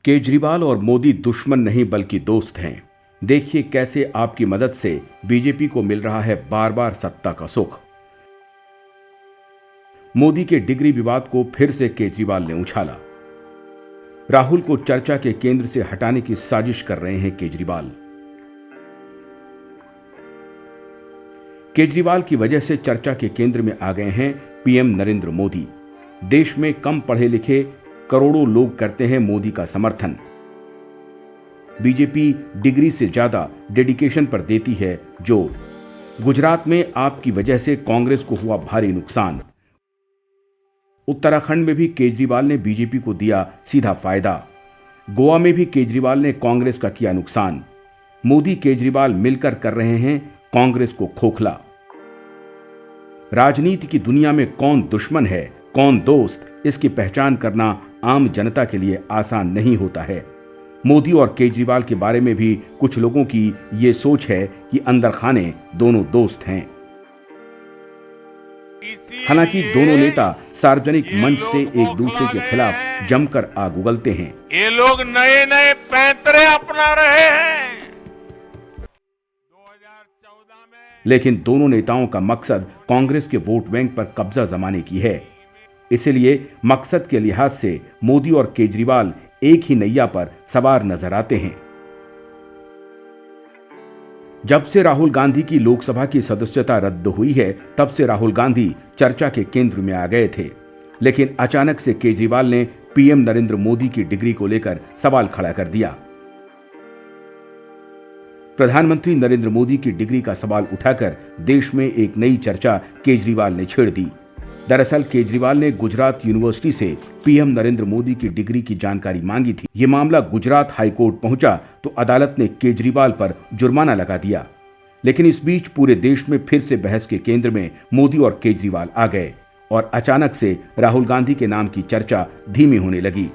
केजरीवाल और मोदी दुश्मन नहीं बल्कि दोस्त हैं। देखिए कैसे आपकी मदद से बीजेपी को मिल रहा है बार बार सत्ता का सुख। मोदी के डिग्री विवाद को फिर से केजरीवाल ने उछाला। राहुल को चर्चा के केंद्र से हटाने की साजिश कर रहे हैं केजरीवाल। केजरीवाल की वजह से चर्चा के केंद्र में आ गए हैं पीएम नरेंद्र मोदी। देश में कम पढ़े लिखे करोड़ों लोग करते हैं मोदी का समर्थन। बीजेपी डिग्री से ज्यादा डेडिकेशन पर देती है जोर। गुजरात में आपकी वजह से कांग्रेस को हुआ भारी नुकसान। उत्तराखंड में भी केजरीवाल ने बीजेपी को दिया सीधा फायदा। गोवा में भी केजरीवाल ने कांग्रेस का किया नुकसान। मोदी केजरीवाल मिलकर कर रहे हैं कांग्रेस को खोखला। राजनीति की दुनिया में कौन दुश्मन है कौन दोस्त, इसकी पहचान करना आम जनता के लिए आसान नहीं होता है। मोदी और केजरीवाल के बारे में भी कुछ लोगों की ये सोच है कि अंदर खाने दोनों दोस्त हैं। हालांकि दोनों नेता सार्वजनिक मंच से एक दूसरे के खिलाफ जमकर आग उगलते हैं। ये लोग नए नए पैंतरे अपना रहे हैं। 2014 में लेकिन दोनों नेताओं का मकसद कांग्रेस के वोट बैंक पर कब्जा जमाने की है। इसलिए मकसद के लिहाज से मोदी और केजरीवाल एक ही नैया पर सवार नजर आते हैं। जब से राहुल गांधी की लोकसभा की सदस्यता रद्द हुई है, तब से राहुल गांधी चर्चा के केंद्र में आ गए थे। लेकिन अचानक से केजरीवाल ने पीएम नरेंद्र मोदी की डिग्री को लेकर सवाल खड़ा कर दिया। प्रधानमंत्री नरेंद्र मोदी की डिग्री का सवाल उठाकर देश में एक नई चर्चा केजरीवाल ने छेड़ दी। दरअसल केजरीवाल ने गुजरात यूनिवर्सिटी से पीएम नरेंद्र मोदी की डिग्री की जानकारी मांगी थी। ये मामला गुजरात हाईकोर्ट पहुंचा तो अदालत ने केजरीवाल पर जुर्माना लगा दिया। लेकिन इस बीच पूरे देश में फिर से बहस के केंद्र में मोदी और केजरीवाल आ गए और अचानक से राहुल गांधी के नाम की चर्चा धीमी होने लगी।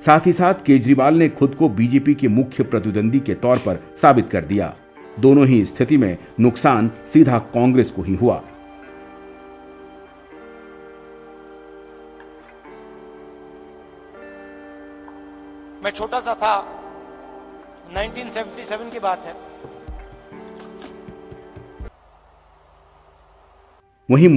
साथ ही साथ केजरीवाल ने खुद को बीजेपी के मुख्य प्रतिद्वंदी के तौर पर साबित कर दिया। दोनों ही स्थिति में नुकसान सीधा कांग्रेस को ही हुआ। मैं छोटा सा था, 1977 की बात है। वहीं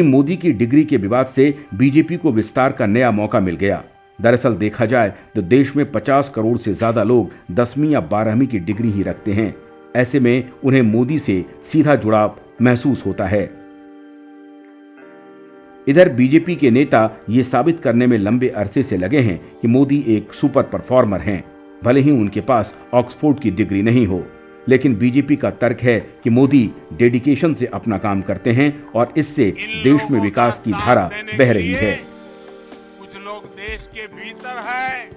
मोदी की डिग्री के विवाद से बीजेपी को विस्तार का नया मौका मिल गया। दरअसल देखा जाए तो देश में 50 करोड़ से ज्यादा लोग 10वीं या 12वीं की डिग्री ही रखते हैं। ऐसे में उन्हें मोदी से सीधा जुड़ाव महसूस होता है। इधर बीजेपी के नेता ये साबित करने में लंबे अरसे से लगे हैं कि मोदी एक सुपर परफॉर्मर हैं। भले ही उनके पास ऑक्सफोर्ड की डिग्री नहीं हो, लेकिन बीजेपी का तर्क है कि मोदी डेडिकेशन से अपना काम करते हैं और इससे देश में विकास की धारा बह रही है। कुछ लोग देश के भीतर है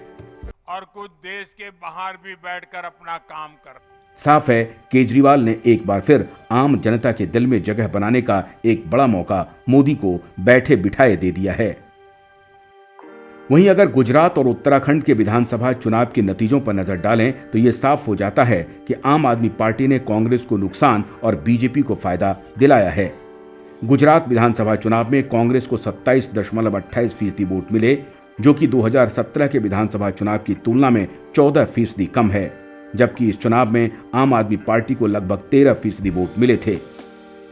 और कुछ देश के बाहर भी बैठकर अपना काम करते। साफ है केजरीवाल ने एक बार फिर आम जनता के दिल में जगह बनाने का एक बड़ा मौका मोदी को बैठे बिठाए दे दिया है। वहीं अगर गुजरात और उत्तराखंड के विधानसभा चुनाव के नतीजों पर नजर डालें तो यह साफ हो जाता है कि आम आदमी पार्टी ने कांग्रेस को नुकसान और बीजेपी को फायदा दिलाया है। गुजरात विधानसभा चुनाव में कांग्रेस को 27.28% वोट मिले, जो कि 2017 के विधानसभा चुनाव की तुलना में 14% कम है। जबकि इस चुनाव में आम आदमी पार्टी को लगभग 13% वोट मिले थे।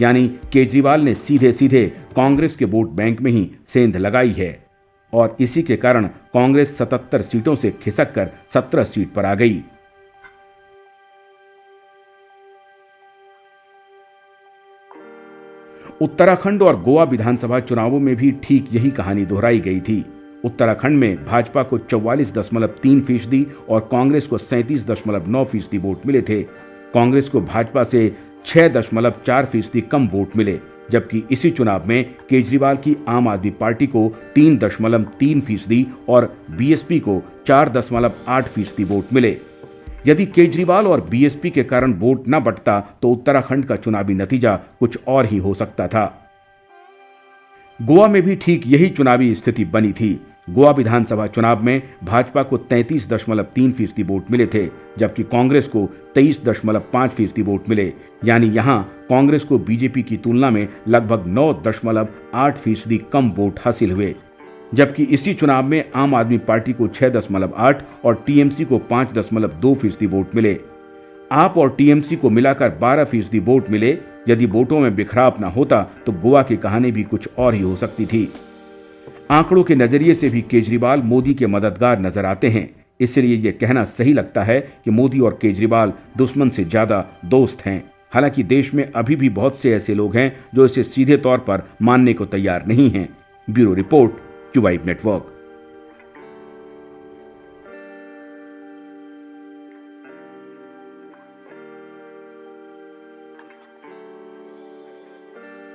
यानी केजरीवाल ने सीधे सीधे कांग्रेस के वोट बैंक में ही सेंध लगाई है और इसी के कारण कांग्रेस 77 सीटों से खिसक कर 17 सीट पर आ गई। उत्तराखंड और गोवा विधानसभा चुनावों में भी ठीक यही कहानी दोहराई गई थी। उत्तराखंड में भाजपा को 44.3% और कांग्रेस को 37.9% वोट मिले थे। कांग्रेस को भाजपा से 6.4% कम वोट मिले, जबकि इसी चुनाव में केजरीवाल की आम आदमी पार्टी को 3.3% और बीएसपी को 4.8% वोट मिले। यदि केजरीवाल और बीएसपी के कारण वोट न बंटता तो उत्तराखंड का चुनावी नतीजा कुछ और ही हो सकता था। गोवा में भी ठीक यही चुनावी स्थिति बनी थी। गोवा विधानसभा चुनाव में भाजपा को 33.3% वोट मिले थे, जबकि कांग्रेस को 23.5% वोट मिले। यानी यहां कांग्रेस को बीजेपी की तुलना में लगभग 9.8% कम वोट हासिल हुए। जबकि इसी चुनाव में आम आदमी पार्टी को 6.8 और टीएमसी को 5.2% वोट मिले। आप और टीएमसी को मिलाकर 12% वोट मिले। यदि वोटों में बिखराव न होता तो गोवा की कहानी भी कुछ और ही हो सकती थी। आंकड़ों के नजरिए से भी केजरीवाल मोदी के मददगार नजर आते हैं, इसलिए यह कहना सही लगता है कि मोदी और केजरीवाल दुश्मन से ज्यादा दोस्त हैं। हालांकि देश में अभी भी बहुत से ऐसे लोग हैं जो इसे सीधे तौर पर मानने को तैयार नहीं हैं। ब्यूरो रिपोर्ट, क्यूवाइब नेटवर्क।